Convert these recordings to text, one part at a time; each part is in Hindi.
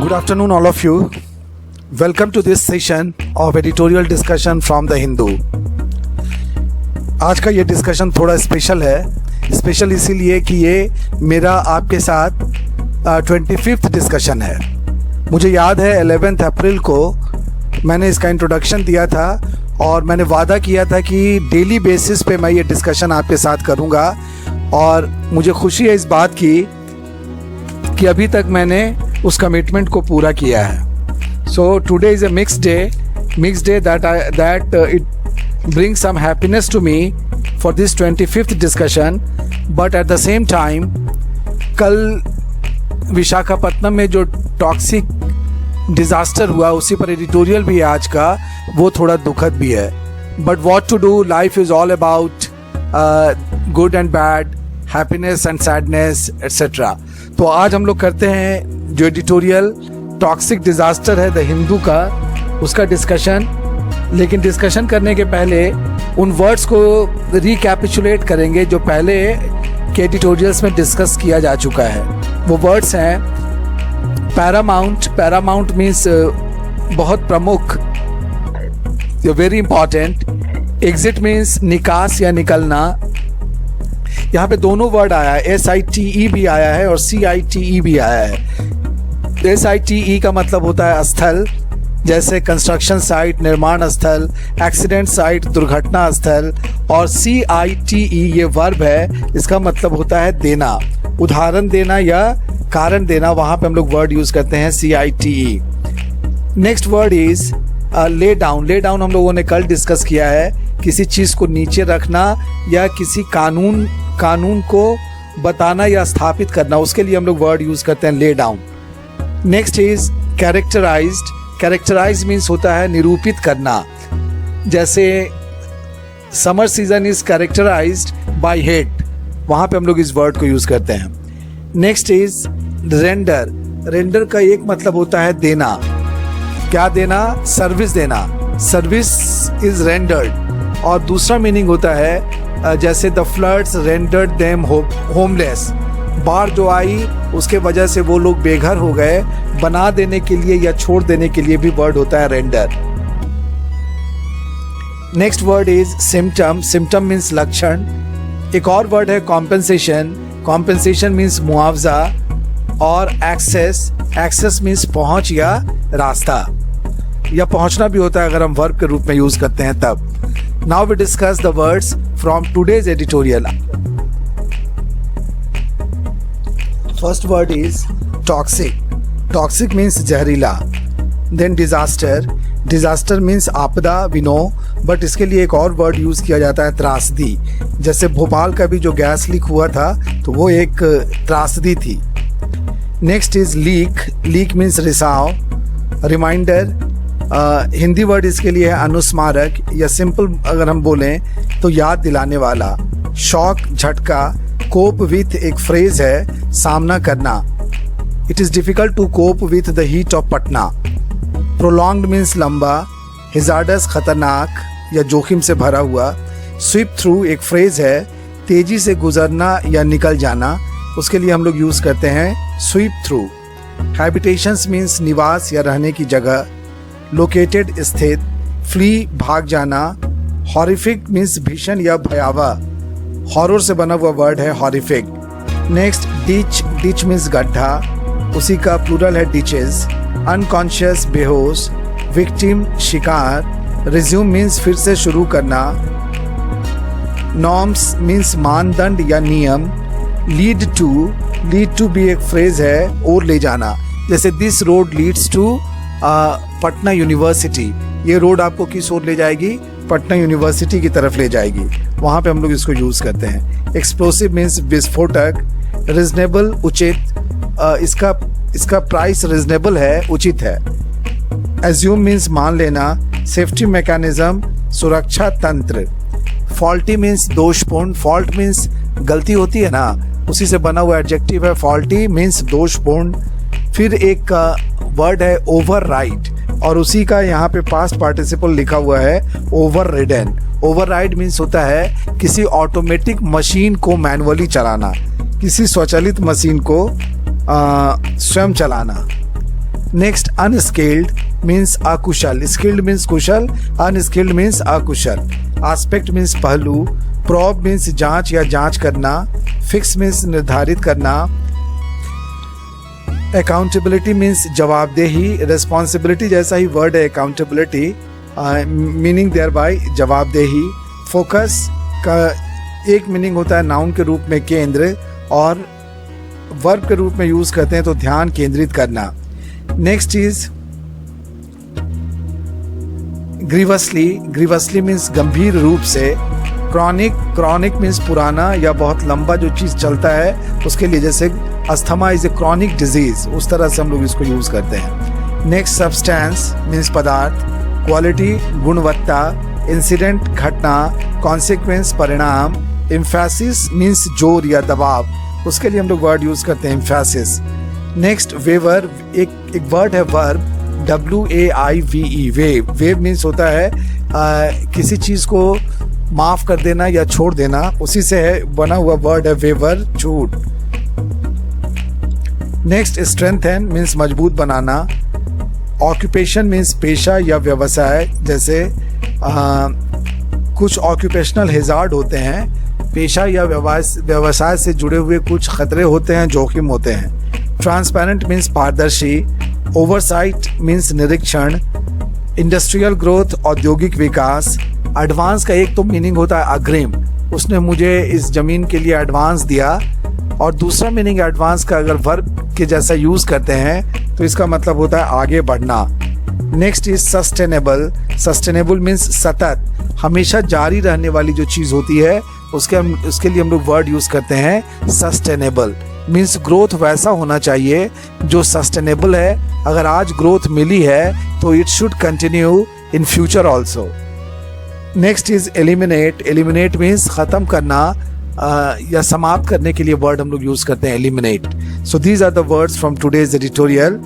Good afternoon, all of you. Welcome to this session of editorial discussion from the Hindu. आज का ये डिस्कशन थोड़ा स्पेशल है. स्पेशल इसीलिए कि ये मेरा आपके साथ 25th डिस्कशन है. मुझे याद है 11 अप्रैल को मैंने इसका इंट्रोडक्शन दिया था और मैंने वादा किया था कि डेली बेसिस पे मैं ये डिस्कशन आपके साथ करूँगा. और मुझे खुशी है इस बात की कि अभी तक मैंने उस कमिटमेंट को पूरा किया है. So today is a mixed day that it brings some happiness to me for this 25th discussion, but at the same time कल विशाखापत्तनम में जो टॉक्सिक डिज़ास्टर हुआ उसी पर एडिटोरियल भी है आज का, वो थोड़ा दुखद भी है. But what to do, life is all about good and bad, happiness and sadness etcetera. तो आज हम लोग करते हैं जो एडिटोरियल टॉक्सिक डिज़ास्टर है द हिंदू का, उसका डिस्कशन. लेकिन डिस्कशन करने के पहले उन वर्ड्स को रिकैपिचुलेट करेंगे जो पहले के एडिटोरियल्स में डिस्कस किया जा चुका है. वो वर्ड्स हैं पैरामाउंट मीन्स बहुत प्रमुख, वेरी इंपॉर्टेंट. एग्जिट मीन्स निकास या निकलना. यहाँ पे दोनों वर्ड आया है, SITE भी आया है और CITE भी आया है. SITE का मतलब होता है स्थल, जैसे कंस्ट्रक्शन साइट, निर्माण स्थल, एक्सीडेंट साइट, दुर्घटना स्थल. और CITE ये वर्ब है, इसका मतलब होता है देना, उदाहरण देना या कारण देना. वहाँ पे हम लोग वर्ड यूज़ करते हैं CITE. Next word is lay down. Lay down हम लोगों ने कल डिस्कस किया है, किसी चीज़ को नीचे रखना या किसी कानून को बताना या स्थापित करना, उसके लिए हम लोग वर्ड यूज़ करते हैं lay down. Next is characterized. Characterize means होता है निरूपित करना, जैसे summer season is characterized by heat, वहाँ पे हम लोग इस वर्ड को यूज़ करते हैं. Next is render. रेंडर का एक मतलब होता है देना. क्या देना? सर्विस देना. Service is rendered. और दूसरा मीनिंग होता है जैसे the floods rendered them homeless. बाढ़ जो आई उसके वजह से वो लोग बेघर हो गए. बना देने के लिए या छोड़ देने के लिए भी वर्ड होता है render. Next word is symptom. Symptom means लक्षण. एक और वर्ड है कॉम्पेंसेशन. कॉम्पेंसेशन मीन्स मुआवजा. और एक्सेस. एक्सेस मीन्स पहुंच या रास्ता, या पहुंचना भी होता है अगर हम वर्ब के रूप में यूज करते हैं तब. Now we discuss the words from today's editorial. First word is toxic. Toxic means जहरीला. Then disaster. डिजास्टर मीन्स आपदा, वी नो, बट इसके लिए एक और वर्ड यूज़ किया जाता है त्रासदी. जैसे भोपाल का भी जो गैस लीक हुआ था तो वो एक त्रासदी थी. Next is leak. Leak means रिसाव, रिमाइंडर. हिंदी वर्ड इसके लिए है अनुस्मारक, या सिंपल अगर हम बोलें तो याद दिलाने वाला. शॉक, झटका. कोप विथ एक फ्रेज है, सामना करना. It is difficult to cope with the heat of Patna. Prolonged means लंबा. हिजार्डस खतरनाक या जोखिम से भरा हुआ. स्वीप थ्रू एक फ्रेज है, तेजी से गुजरना या निकल जाना, उसके लिए हम लोग यूज़ करते हैं स्वीप थ्रू. हैबिटेशंस मीन्स निवास या रहने की जगह. लोकेटेड स्थित. फ्ली भाग जाना. हॉरिफिक मीन्स भीषण या भयावह. हॉरर से बना हुआ वर्ड है horrific. Next ditch. Ditch means गड्ढा, उसी का प्लूरल है डिचेस. अनकॉन्शियस बेहोश. विक्टिम शिकार. रिज्यूम मीन्स फिर से शुरू करना. नॉर्म्स मीन्स मानदंड या नियम. लीड टू भी एक फ्रेज है, और ले जाना. जैसे this road leads to Patna university. ये रोड आपको किस ओर ले जाएगी? पटना यूनिवर्सिटी की तरफ ले जाएगी. वहाँ पे हम लोग इसको यूज़ करते हैं. एक्सप्लोसिव मीन्स विस्फोटक. रिजनेबल उचित. इसका प्राइस रिजनेबल है, उचित है. एज्यूम मीन्स मान लेना. सेफ्टी मैकेनिज्म सुरक्षा तंत्र. फॉल्टी मीन्स दोषपूर्ण. फॉल्ट मीन्स गलती होती है ना, उसी से बना हुआ एडजेक्टिव है फॉल्टी मीन्स दोषपूर्ण. फिर एक वर्ड है ओवरराइड, और उसी का यहाँ पे पास्ट पार्टिसिपल लिखा हुआ है ओवररिडन. ओवरराइड मीन्स होता है किसी ऑटोमेटिक मशीन को मैनुअली चलाना, किसी स्वचालित मशीन को स्वयं चलाना. नेक्स्ट अनस्किल्ड मीन्स अकुशल, स्किल्ड मीन्स कुशल, अनस्किल्ड मीन्स अकुशल। एस्पेक्ट मीन्स पहलू, प्रोब मीन्स जांच या जांच करना, फिक्स मीन्स निर्धारित करना, अकाउंटेबिलिटी मीन्स जवाबदेही, रिस्पॉन्सिबिलिटी जैसा ही वर्ड है अकाउंटेबिलिटी, मीनिंग देयर बाय जवाबदेही। फोकस का एक मीनिंग होता है नाउन के रूप में केंद्र, और वर्ब के रूप में यूज करते हैं तो ध्यान केंद्रित करना। नेक्स्ट इज ग्रीवसली, ग्रीवसली मीन्स गंभीर रूप से। क्रॉनिक, क्रॉनिक मीन्स पुराना या बहुत लंबा जो चीज चलता है उसके लिए, जैसे asthma is a chronic disease, उस तरह से हम लोग इसको यूज करते हैं। नेक्स्ट सब्सटेंस मीन्स पदार्थ, क्वालिटी गुणवत्ता, इंसिडेंट घटना, कॉन्सिक्वेंस परिणाम, एम्फेसिस मीन्स जोर या दबाव, उसके लिए हम लोग वर्ड यूज करते हैं एम्फेसिस। नेक्स्ट वेवर, एक वर्ड है verb, WAIVE, wave. Wave means होता है किसी चीज को माफ कर देना या छोड़ देना, उसी से है बना हुआ वर्ड है वेवर, झूठ। नेक्स्ट स्ट्रेंथन मीन्स मजबूत बनाना। ऑक्यूपेशन मीन्स पेशा या व्यवसाय, जैसे कुछ ऑक्यूपेशनल हैजार्ड होते हैं, पेशा या व्यवसाय से जुड़े हुए कुछ खतरे होते हैं, जोखिम होते हैं। ट्रांसपेरेंट मीन्स पारदर्शी, ओवरसाइट मीन्स निरीक्षण, इंडस्ट्रियल ग्रोथ औद्योगिक विकास। एडवांस का एक तो मीनिंग होता है अग्रिम, उसने मुझे इस जमीन के लिए एडवांस दिया, और दूसरा मीनिंग एडवांस का अगर वर्ब के जैसा यूज करते हैं तो इसका मतलब होता है आगे बढ़ना। Next is sustainable, sustainable means सतत, हमेशा जारी रहने वाली जो चीज होती है उसके लिए हम लोग वर्ड यूज करते हैं सस्टेनेबल। मीन्स ग्रोथ वैसा होना चाहिए जो सस्टेनेबल है, अगर आज ग्रोथ मिली है तो it should continue in future also. Next is eliminate, eliminate means खत्म करना या समाप्त करने के लिए वर्ड हम लोग यूज करते हैं eliminate. So these are the words from today's editorial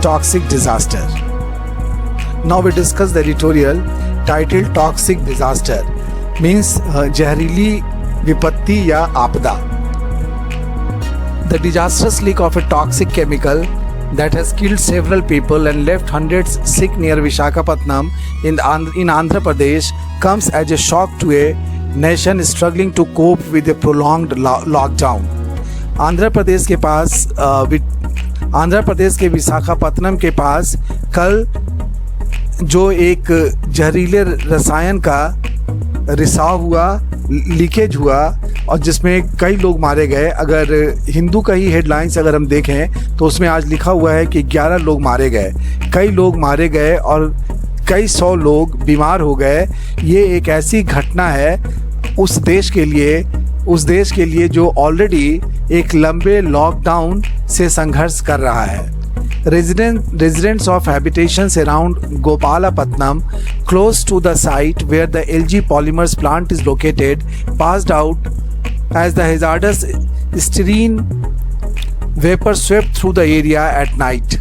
toxic disaster. Now we discuss the editorial title toxic disaster, means जहरीली विपत्ति या आपदा। The disastrous leak of a toxic chemical that has killed several people and left hundreds sick near Visakhapatnam in Andhra Pradesh comes as a shock to a nation struggling to cope with a prolonged lockdown. Andhra Pradesh के विशाखापत्तनम के पास कल जो एक जहरीले रसायन का रिसाव हुआ, लीकेज हुआ, और जिसमें कई लोग मारे गए। अगर हिंदू का ही हेडलाइंस अगर हम देखें तो उसमें आज लिखा हुआ है कि 11 लोग मारे गए, कई लोग मारे गए और कई सौ लोग बीमार हो गए। ये एक ऐसी घटना है उस देश के लिए जो ऑलरेडी एक लंबे लॉकडाउन से संघर्ष कर रहा है। Residents of habitations around Gopalapatnam, close to the site where the LG Polymers plant is located, passed out as the hazardous styrene vapor swept through the area at night.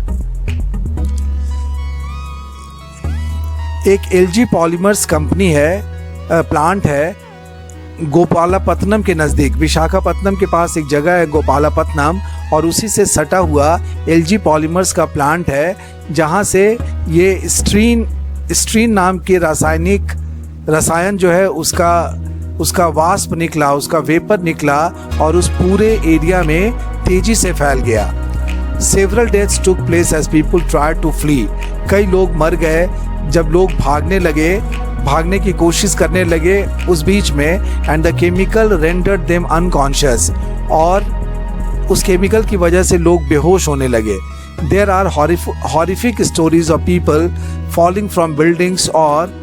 एक LG Polymers कंपनी है, प्लांट है गोपालापत्तनम के नज़दीक। विशाखापत्तनम के पास एक जगह है गोपालापत्तनम, और उसी से सटा हुआ LG पॉलीमर्स का प्लांट है, जहां से ये स्ट्रीन नाम के रसायन जो है उसका वाष्प निकला, उसका वेपर निकला और उस पूरे एरिया में तेजी से फैल गया। Several deaths took place as people tried to flee, कई लोग मर गए जब लोग भागने की कोशिश करने लगे उस बीच में। And the chemical rendered them unconscious, और उस केमिकल की वजह से लोग बेहोश होने लगे। There are horrific stories of people falling from buildings और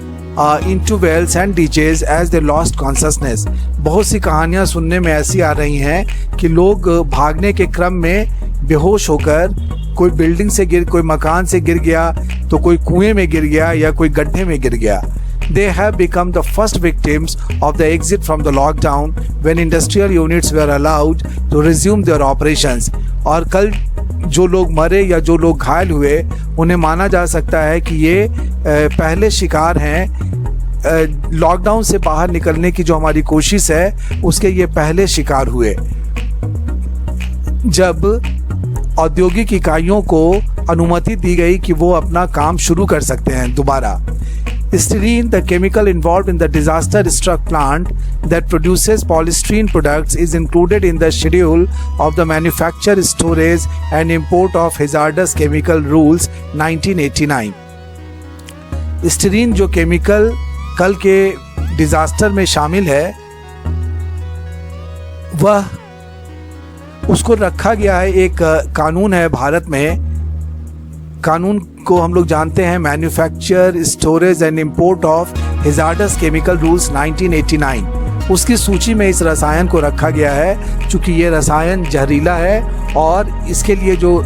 into wells and ditches as they lost consciousness. बहुत सी कहानियां सुनने में ऐसी आ रही हैं कि लोग भागने के क्रम में बेहोश होकर कोई बिल्डिंग से कोई मकान से गिर गया, तो कोई कुएं में गिर गया या कोई गड्ढे में गिर गया। They have become the first victims of the exit from the lockdown when industrial units were allowed to resume their operations. और कल जो लोग मरे या जो लोग घायल हुए, उन्हें माना जा सकता है कि ये पहले शिकार हैं। लॉकडाउन से बाहर निकलने की जो हमारी कोशिश है उसके ये पहले शिकार हुए। जब औद्योगिक इकाइयों को अनुमति दी गई कि वो अपना काम शुरू कर सकते हैं दोबारा। Styrene, the chemical involved in the disaster-struck plant that produces polystyrene products, is included in the schedule of the Manufacture, Storage and Import of Hazardous Chemical Rules 1989। Styrene जो केमिकल कल के डिजास्टर में शामिल है, वह उसको रखा गया है। एक कानून है भारत में, कानून को हम लोग जानते हैं manufacture, storage and import of hazards chemical rules 1989। उसकी सूची में इस रसायन को रखा गया है क्योंकि ये रसायन जहरीला है और इसके लिए जो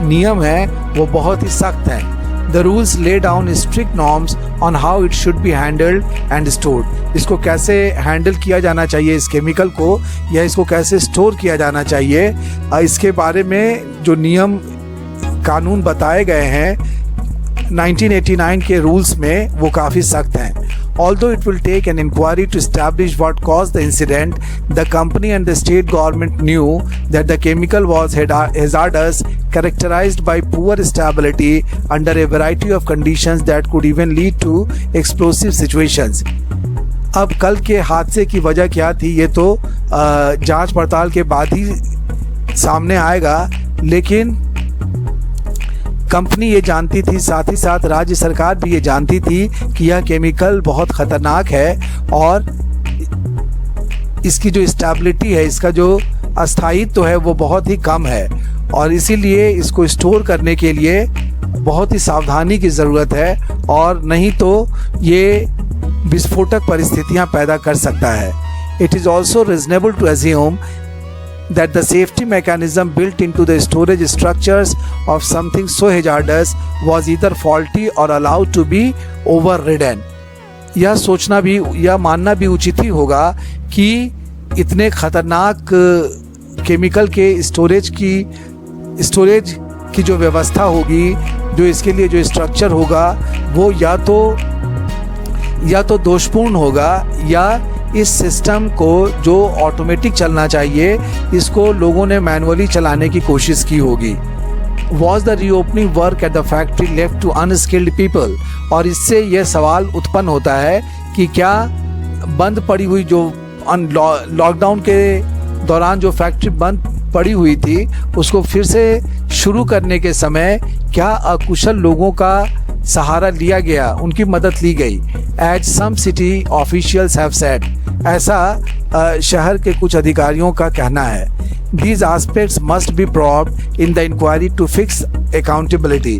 नियम है वो बहुत ही सख्त हैं। The rules lay down strict norms on how it should be handled and stored। इसको कैसे हैंडल किया जाना चाहिए इस केमिकल को, या इसको कैसे स्टोर किया जाना चाहिए, इसके बारे में जो नियम कानून बताए गए हैं 1989 के रूल्स में वो काफ़ी सख्त हैं। Although it will take an inquiry to establish what caused the incident, the company and the state government knew that the chemical was hazardous, characterized by poor stability under a variety of conditions that could even lead to explosive situations। अब कल के हादसे की वजह क्या थी ये तो जांच पड़ताल के बाद ही सामने आएगा, लेकिन कंपनी ये जानती थी, साथ ही साथ राज्य सरकार भी ये जानती थी कि यह केमिकल बहुत ख़तरनाक है और इसकी जो स्टेबिलिटी है, इसका जो अस्थायित्व है वो बहुत ही कम है और इसीलिए इसको स्टोर करने के लिए बहुत ही सावधानी की ज़रूरत है और नहीं तो ये विस्फोटक परिस्थितियां पैदा कर सकता है। It is also reasonable to assume that the safety mechanism built into the storage structures of something so hazardous was either faulty or allowed to be overridden। यह सोचना भी, यह मानना भी उचित ही होगा कि इतने खतरनाक केमिकल के स्टोरेज की जो व्यवस्था होगी, जो इसके लिए जो स्ट्रक्चर होगा वो या तो दोषपूर्ण होगा या इस सिस्टम को जो ऑटोमेटिक चलना चाहिए इसको लोगों ने मैनुअली चलाने की कोशिश की होगी। Was the reopening work at the factory left to unskilled people. और इससे यह सवाल उत्पन्न होता है कि क्या बंद पड़ी हुई जो लॉकडाउन के दौरान जो फैक्ट्री बंद पड़ी हुई थी उसको फिर से शुरू करने के समय क्या अकुशल लोगों का सहारा लिया गया, उनकी मदद ली गई। As some city officials have said, ऐसा शहर के कुछ अधिकारियों का कहना है। These aspects must be probed in the inquiry to fix accountability.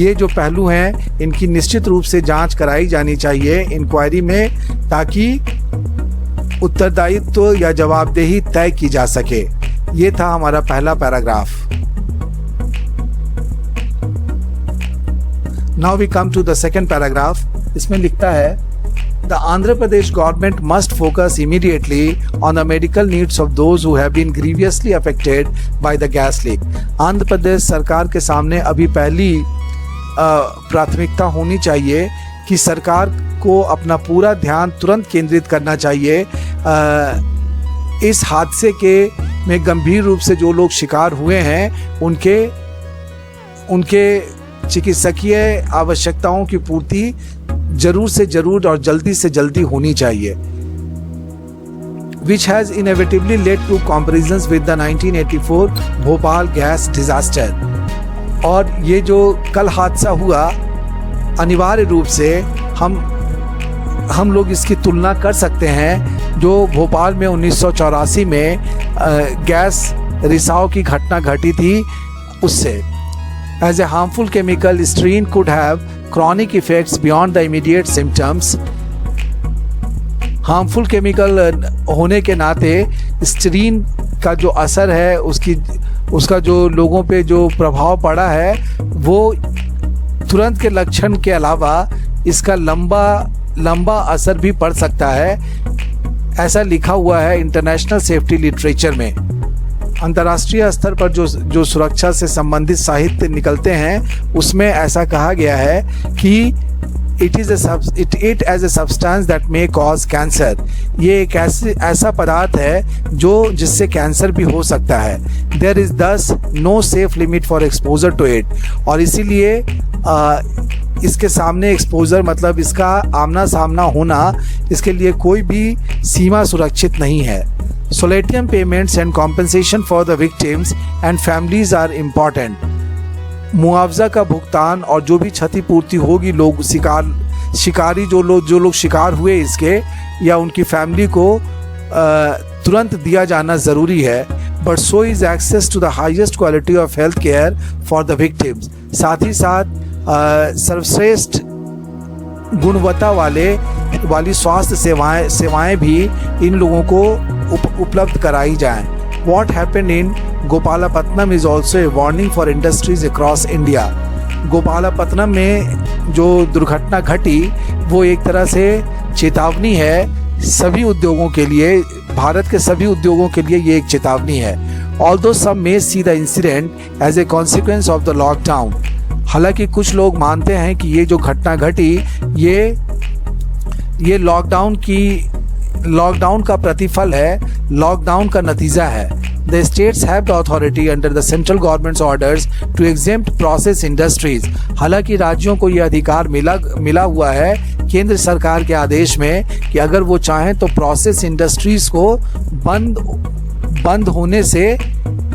ये जो पहलू हैं इनकी निश्चित रूप से जांच कराई जानी चाहिए इंक्वायरी में, ताकि उत्तरदायित्व या जवाबदेही तय की जा सके। ये था हमारा पहला paragraph. Now we come to the second paragraph। इसमें लिखता है The Andhra Pradesh government must focus immediately on the medical needs of those who have been grievously affected by the gas leak। Andhra Pradesh सरकार के सामने अभी पहली प्राथमिकता होनी चाहिए कि सरकार को अपना पूरा ध्यान तुरंत केंद्रित करना चाहिए इस हादसे के में गंभीर रूप से जो लोग शिकार हुए हैं उनके चिकित्सकीय आवश्यकताओं की पूर्ति जरूर से जरूर और जल्दी से जल्दी होनी चाहिए। Which has inevitably led to comparisons with the 1984 Bhopal gas disaster. और ये जो कल हादसा हुआ अनिवार्य रूप से हम लोग इसकी तुलना कर सकते हैं जो भोपाल में 1984 में गैस रिसाव की घटना घटी थी उससे। As a harmful chemical, styrene could have chronic effects beyond the immediate symptoms। Harmful chemical होने के नाते स्टीरीन का जो असर है उसका जो लोगों पे जो प्रभाव पड़ा है वो तुरंत के लक्षण के अलावा इसका लंबा असर भी पड़ सकता है। ऐसा लिखा हुआ है इंटरनेशनल सेफ्टी लिटरेचर में। अंतर्राष्ट्रीय स्तर पर जो सुरक्षा से संबंधित साहित्य निकलते हैं उसमें ऐसा कहा गया है कि it as a substance that may cause cancer. ये एक ऐसा पदार्थ है जिससे कैंसर भी हो सकता है. There is thus no safe limit for exposure to it. और इसीलिए इसके सामने एक्सपोजर मतलब इसका आमना सामना होना, इसके लिए कोई भी सीमा सुरक्षित नहीं है. Solatium payments and compensation for the victims and families are important. मुआवजा का भुगतान और जो भी क्षतिपूर्ति होगी शिकारी जो लोग शिकार हुए इसके या उनकी फैमिली को तुरंत दिया जाना ज़रूरी है. But so is access to the highest quality of health care for the victims. साथ ही साथ सर्वश्रेष्ठ गुणवत्ता वाली स्वास्थ्य सेवाएं भी इन लोगों को उपलब्ध कराई जाएं. What happened in गोपालपत्तनम is also a warning for industries across India. गोपालपत्तनम में जो दुर्घटना घटी वो एक तरह से चेतावनी है सभी उद्योगों के लिए, भारत के सभी उद्योगों के लिए ये एक चेतावनी है. Although some may see the incident as a consequence of the lockdown. हालांकि कुछ लोग मानते हैं कि ये जो घटना घटी ये लॉकडाउन का प्रतिफल है, लॉकडाउन का नतीजा है. The states have the authority under the central government's orders to exempt process industries. हालांकि राज्यों को ये अधिकार मिला हुआ है केंद्र सरकार के आदेश में कि अगर वो चाहें तो प्रोसेस इंडस्ट्रीज को बंद होने से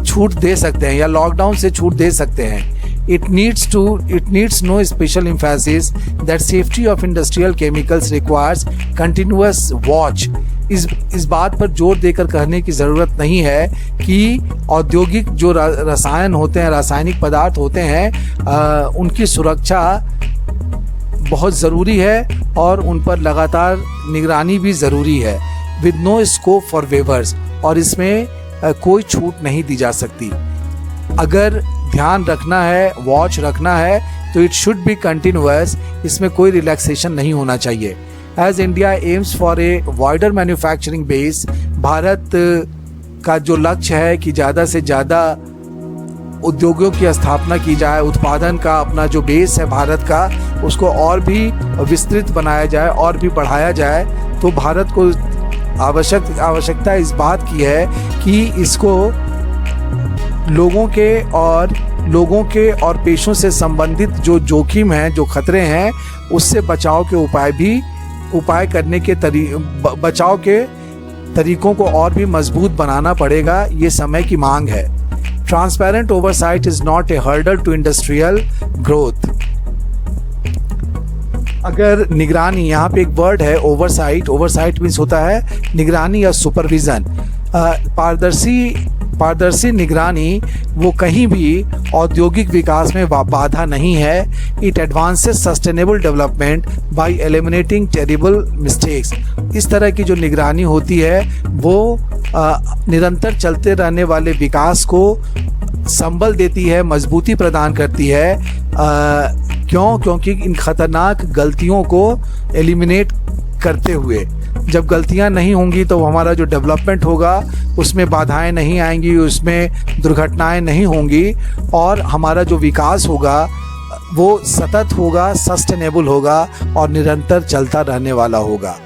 छूट दे सकते हैं या लॉकडाउन से छूट दे सकते हैं. It needs no special emphasis that safety of industrial chemicals requires continuous watch. इस बात पर जोर देकर कहने की ज़रूरत नहीं है कि औद्योगिक जो रसायन होते हैं, रासायनिक पदार्थ होते हैं, उनकी सुरक्षा बहुत ज़रूरी है और उन पर लगातार निगरानी भी ज़रूरी है. With no scope for waivers. और इसमें कोई छूट नहीं दी जा सकती. अगर ध्यान रखना है, वॉच रखना है तो इट शुड बी कंटिन्यूअस. इसमें कोई रिलैक्सेशन नहीं होना चाहिए. As India aims for a wider manufacturing base. Bharat का जो लक्ष्य है कि ज़्यादा से ज़्यादा उद्योगों की स्थापना की जाए, उत्पादन का अपना जो बेस है भारत का उसको और भी विस्तृत बनाया जाए और भी बढ़ाया जाए, तो भारत को आवश्यकता इस बात की है कि इसको लोगों के और पेशों से संबंधित जो जोखिम हैं, जो खतरे हैं, उससे बचाव के तरीकों को और भी मजबूत बनाना पड़ेगा. ये समय की मांग है. Transparent oversight is not a hurdle to industrial growth. अगर निगरानी, यहाँ पे एक वर्ड है ओवरसाइट मीन्स होता है निगरानी या सुपरविजन. पारदर्शी निगरानी वो कहीं भी औद्योगिक विकास में बाधा नहीं है. It advances sustainable development bye eliminating terrible mistakes. इस तरह की जो निगरानी होती है वो निरंतर चलते रहने वाले विकास को संबल देती है, मजबूती प्रदान करती है. क्योंकि इन खतरनाक गलतियों को एलिमिनेट करते हुए, जब गलतियां नहीं होंगी तो हमारा जो डेवलपमेंट होगा उसमें बाधाएं नहीं आएंगी, उसमें दुर्घटनाएं नहीं होंगी और हमारा जो विकास होगा वो सतत होगा, सस्टेनेबल होगा और निरंतर चलता रहने वाला होगा.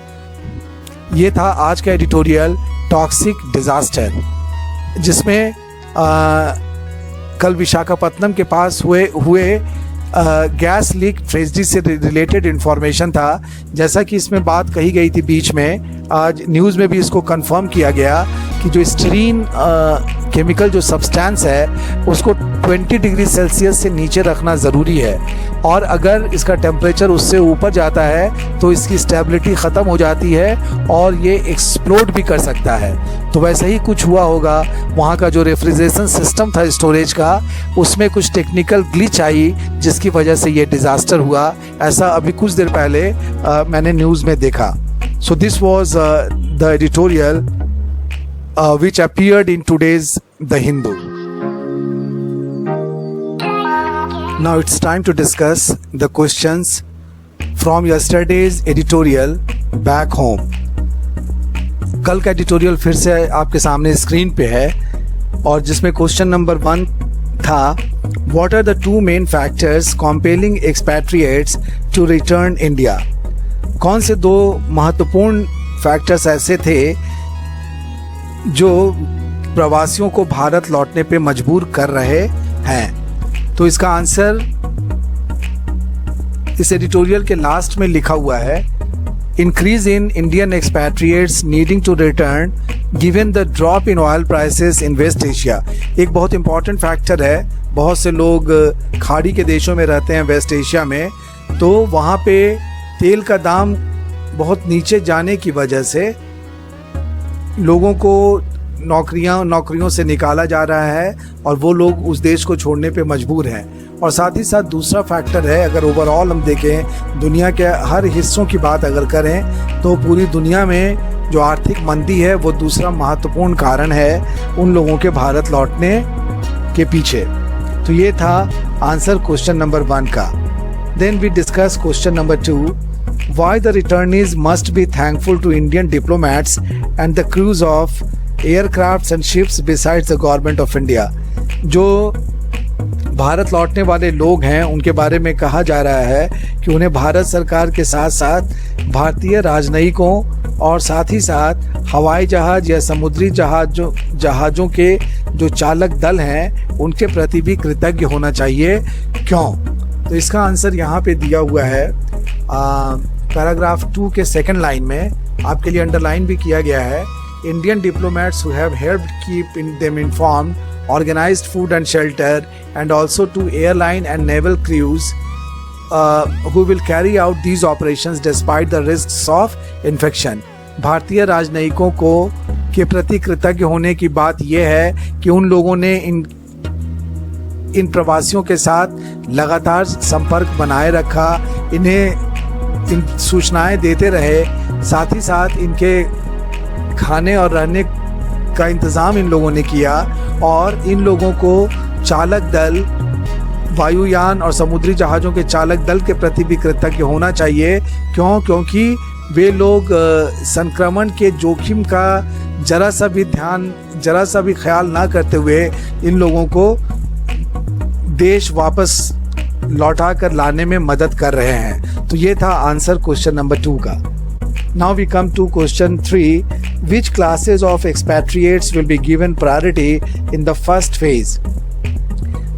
ये था आज का एडिटोरियल टॉक्सिक डिजास्टर, जिसमें कल विशाखापत्तनम के पास हुए गैस लीक ट्रेजेडी से रिलेटेड इन्फॉर्मेशन था. जैसा कि इसमें बात कही गई थी बीच में, आज न्यूज़ में भी इसको कंफर्म किया गया कि जो स्टीरीन केमिकल जो सब्सटेंस है उसको 20 डिग्री सेल्सियस से नीचे रखना ज़रूरी है और अगर इसका टेम्परेचर उससे ऊपर जाता है तो इसकी स्टेबिलिटी ख़त्म हो जाती है और ये एक्सप्लोड भी कर सकता है. तो वैसे ही कुछ हुआ होगा. वहाँ का जो रेफ्रिजरेशन सिस्टम था स्टोरेज का, उसमें कुछ टेक्निकल ग्लिच आई जिसकी वजह से ये डिज़ास्टर हुआ. ऐसा अभी कुछ देर पहले मैंने न्यूज़ में देखा. So this was the editorial which appeared in today's The Hindu. Now it's time to discuss the questions from yesterday's editorial back home. कल का एडिटोरियल फिर से आपके सामने स्क्रीन पे है और जिसमें क्वेश्चन नंबर 1 था, What are the two main factors compelling expatriates to return India? कौन से दो महत्वपूर्ण फैक्टर्स ऐसे थे जो प्रवासियों को भारत लौटने पे मजबूर कर रहे हैं? तो इसका आंसर इस एडिटोरियल के लास्ट में लिखा हुआ है, increase in Indian expatriates needing to return given the drop in oil prices in West Asia. एक बहुत इंपॉर्टेंट फैक्टर है, बहुत से लोग खाड़ी के देशों में रहते हैं वेस्ट एशिया में, तो वहाँ पे तेल का दाम बहुत नीचे जाने की वजह से लोगों को नौकरियों से निकाला जा रहा है और वो लोग उस देश को छोड़ने पे मजबूर हैं। और साथ ही साथ दूसरा फैक्टर है, अगर ओवरऑल हम देखें दुनिया के हर हिस्सों की बात अगर करें तो पूरी दुनिया में जो आर्थिक मंदी है वो दूसरा महत्वपूर्ण कारण है उन लोगों के भारत लौटने के पीछे। तो ये था आंसर क्वेश्चन नंबर 1 का। Then we discuss question number 2, why the returnees must be thankful to Indian diplomats and the crews of aircrafts and ships besides the government of India। जो भारत लौटने वाले लोग हैं उनके बारे में कहा जा रहा है कि उन्हें भारत सरकार के साथ साथ भारतीय राजनयिकों और साथ ही साथ हवाई जहाज या समुद्री जहाज़ों के जो चालक दल हैं उनके प्रति भी कृतज्ञ होना चाहिए। क्यों? तो इसका आंसर यहाँ पे दिया हुआ है पैराग्राफ 2 के सेकंड लाइन में, आपके लिए अंडरलाइन भी किया गया है। Indian diplomats who have helped keep them informed, organized food and shelter, and also to airline and naval crews who will carry out these operations despite the risks of infection। भारतीय राजनयिकों को के प्रति कृतज्ञ होने की बात यह है कि उन लोगों ने इन प्रवासियों के साथ लगातार संपर्क बनाए रखा, इन्हें इन सूचनाएं देते रहे, साथ ही साथ इनके खाने और रहने का इंतज़ाम इन लोगों ने किया और इन लोगों को चालक दल, वायुयान और समुद्री जहाज़ों के चालक दल के प्रति भी कृतज्ञ होना चाहिए। क्यों? क्योंकि वे लोग संक्रमण के जोखिम का जरा सा भी ख्याल ना करते हुए इन लोगों को देश वापस लौटा कर लाने में मदद कर रहे हैं। तो ये था आंसर क्वेश्चन नंबर 2 का। Now we come to question 3. Which classes of expatriates will be given priority in the first phase?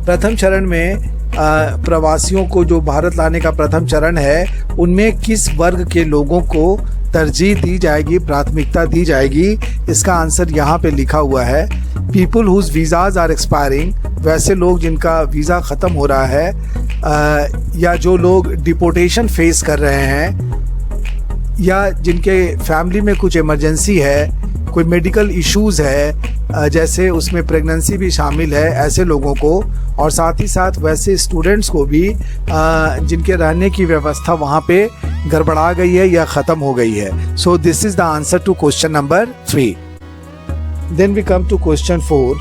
प्रथम चरण में प्रवासियों को जो भारत लाने का प्रथम चरण है उनमें किस वर्ग के लोगों को तरजीह दी जाएगी, प्राथमिकता दी जाएगी? इसका आंसर यहाँ पे लिखा हुआ है, people whose visas are expiring, वैसे लोग जिनका वीज़ा ख़त्म हो रहा है या जो लोग डिपोर्टेशन फेस कर रहे हैं या जिनके फैमिली में कुछ इमरजेंसी है, कोई मेडिकल इश्यूज़ है, जैसे उसमें प्रेगनेंसी भी शामिल है, ऐसे लोगों को, और साथ ही साथ वैसे स्टूडेंट्स को भी जिनके रहने की व्यवस्था वहाँ पे गड़बड़ा गई है या ख़त्म हो गई है। So this is the answer to question number 3। Then we come to question 4,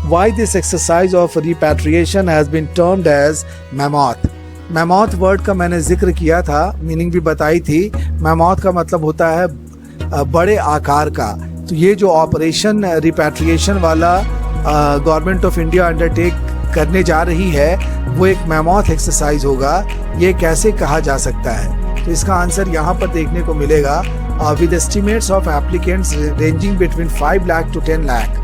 why this exercise of repatriation has been termed as mammoth। Mammoth word का मैंने जिक्र किया था, मीनिंग भी बताई थी। मैमॉथ का मतलब होता है बड़े आकार का। तो ये जो ऑपरेशन रिपैट्रिएशन वाला गवर्नमेंट ऑफ इंडिया अंडरटेक करने जा रही है वो एक मैमॉथ एक्सरसाइज होगा। ये कैसे कहा जा सकता है? तो इसका आंसर यहाँ पर देखने को मिलेगा, with estimates of applicants ranging between 5 lakh to 10 lakh.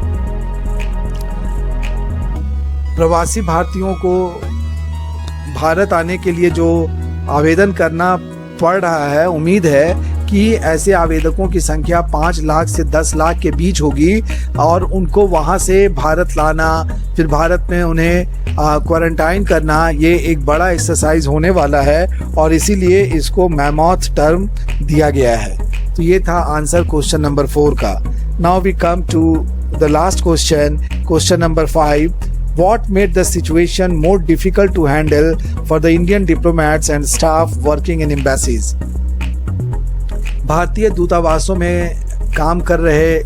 प्रवासी भारतीयों को भारत आने के लिए जो आवेदन करना पड़ रहा है, उम्मीद है कि ऐसे आवेदकों की संख्या 5 लाख से 10 लाख के बीच होगी और उनको वहाँ से भारत लाना, फिर भारत में उन्हें क्वारंटाइन करना, ये एक बड़ा एक्सरसाइज होने वाला है और इसीलिए इसको मैमॉथ टर्म दिया गया है। तो ये था आंसर क्वेश्चन नंबर 4 का। Now we come to the last question, question number 5। What made the situation more difficult to handle for the Indian diplomats and staff working in embassies? भारतीय दूतावासों में काम कर रहे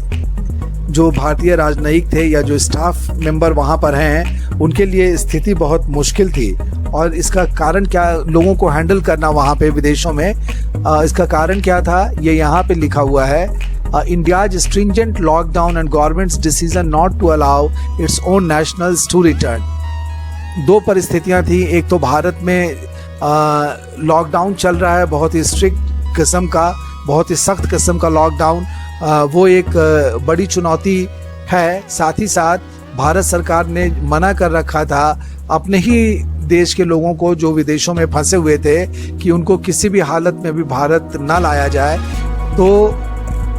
जो भारतीय राजनयिक थे या जो स्टाफ मेंबर वहाँ पर हैं, उनके लिए स्थिति बहुत मुश्किल थी। और इसका कारण क्या, लोगों को हैंडल करना वहाँ पे विदेशों में, इसका कारण क्या था ये यहाँ पे लिखा हुआ है, India's stringent lockdown and government's decision not to allow its own nationals to return। दो परिस्थितियां थी, एक तो भारत में लॉकडाउन चल रहा है, बहुत ही स्ट्रिक्ट किस्म का, बहुत ही सख्त किस्म का लॉकडाउन, वो एक बड़ी चुनौती है। साथ ही साथ भारत सरकार ने मना कर रखा था अपने ही देश के लोगों को जो विदेशों में फंसे हुए थे कि उनको किसी भी हालत में भी भारत ना लाया जाए। तो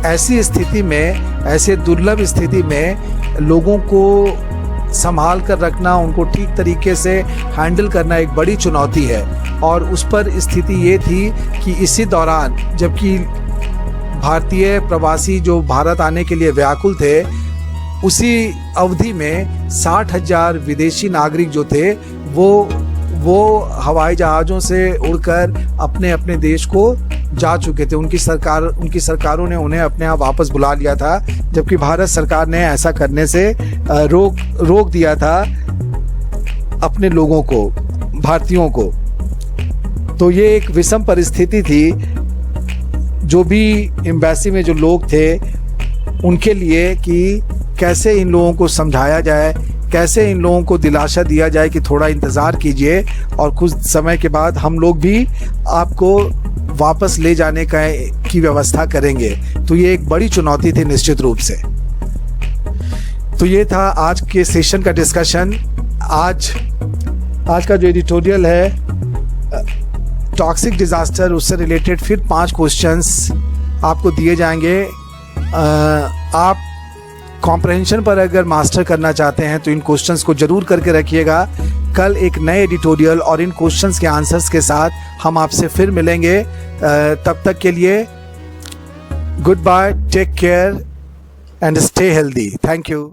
ऐसी स्थिति में, ऐसे दुर्लभ स्थिति में लोगों को संभाल कर रखना, उनको ठीक तरीके से हैंडल करना एक बड़ी चुनौती है। और उस पर स्थिति ये थी कि इसी दौरान जबकि भारतीय प्रवासी जो भारत आने के लिए व्याकुल थे, उसी अवधि में 60,000 विदेशी नागरिक जो थे वो हवाई जहाज़ों से उड़कर अपने अपने देश को जा चुके थे। उनकी सरकारों ने उन्हें अपने यहाँ वापस बुला लिया था, जबकि भारत सरकार ने ऐसा करने से रोक दिया था अपने लोगों को, भारतीयों को। तो ये एक विषम परिस्थिति थी जो भी एम्बेसी में जो लोग थे उनके लिए, कि कैसे इन लोगों को समझाया जाए, कैसे इन लोगों को दिलासा दिया जाए कि थोड़ा इंतज़ार कीजिए और कुछ समय के बाद हम लोग भी आपको वापस ले जाने की व्यवस्था करेंगे। तो ये एक बड़ी चुनौती थी निश्चित रूप से। तो ये था आज के सेशन का डिस्कशन। आज का जो एडिटोरियल है टॉक्सिक डिज़ास्टर, उससे रिलेटेड फिर 5 क्वेश्चंस आपको दिए जाएंगे। आप कॉम्प्रहेंशन पर अगर मास्टर करना चाहते हैं तो इन क्वेश्चंस को ज़रूर करके रखिएगा। कल एक नए एडिटोरियल और इन क्वेश्चंस के आंसर्स के साथ हम आपसे फिर मिलेंगे। तब तक के लिए good bye, take care and stay healthy. Thank you.